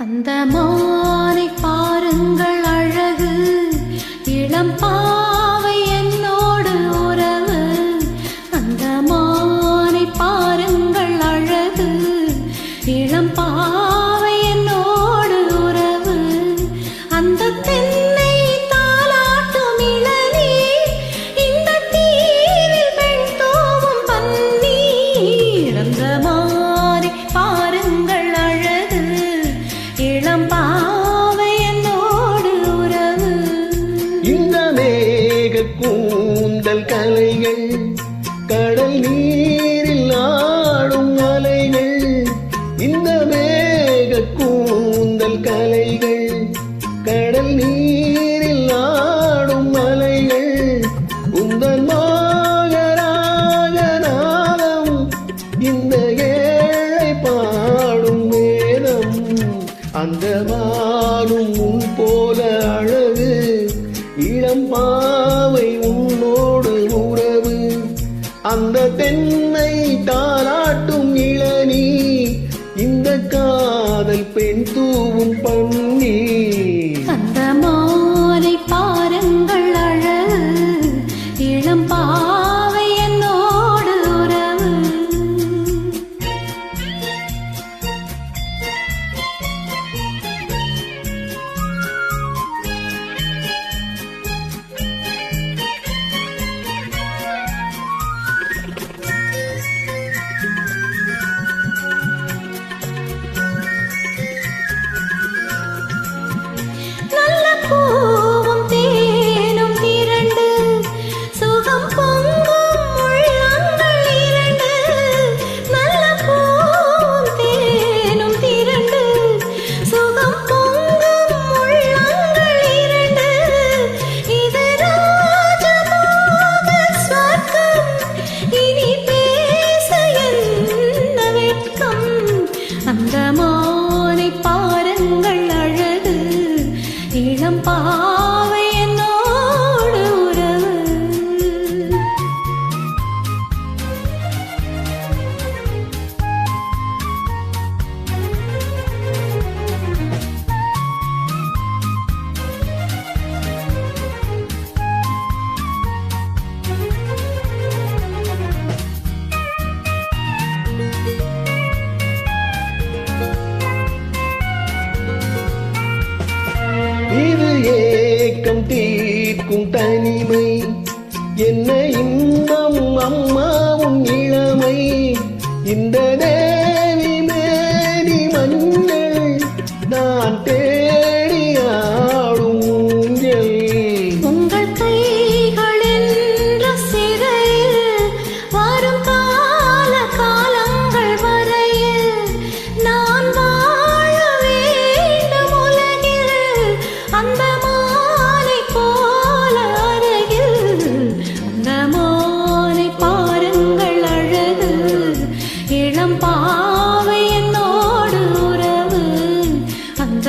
அந்த மானை பாருங்கள் அழகு, இளம் பாவை என்னோடு உறவு. அந்த மானை பாருங்கள் அழகு, இளம் பாவை என்னோடு உறவு. அந்த தென்னை தாலாட்டும் இளநீர், இந்த தீவில் பெண் தோவும் பன்னீர். அந்த மானை பாருங்கள் அழகு, இளம் பாவை என்னோடு உறவு. இந்த மேக கூந்தல் கலைகள், கடல் நீரில் ஆடும் அலைகள். இந்த மேக கூந்தல் கலைகள், கடல் நீரில் ஆடும் அலைகள். உந்தன் மகராக நாதம், இந்த ஏழை பாடும் வேதம். அந்த மானும் உன் போல அழகு, இளம் பாவை உன்னோடு உறவு. அந்த தென்னை தாலாட்டும் இளநீ, இந்த காதல் பெண் தூவும் பன்னீர். அந்த மானை பாருங்கள் அழகு, இளம் பாவை என்னோடு உறவு. நல்ல பூவும் தேனும் திரண்டு, சுகம் பொங்கும் உள்ளங்கள் இரண்டு. நல்ல பூவும் தேனும் திரண்டு, சுகம் பொங்கும் உள்ளங்கள் இரண்டு. இது ராஜபோக ஸ்வர்க்கம், இனி பேச என்ன வெட்கம். அந்த மானை பாருங்கள் அழகு, இளம் பாவை என்னோடு உறவு. இது ஏக்கம் தீர்க்கும் தனிமை, என்ன இன்பம் அம்மா உன் இளமை. இந்த தேவி மேனி மஞ்சள், நான் தேடி ஆடும் ஊஞ்சல். உங்கள் கைகள் என்ற சிறையில் வரும் கால காலங்கள் வரையில் நான் வாழ வேண்டும் உலகில். அந்த மானை போல அருகில், அந்த மானை பாருங்கள் அழகு, இளம் பாவை என்னோடு உறவு. அந்த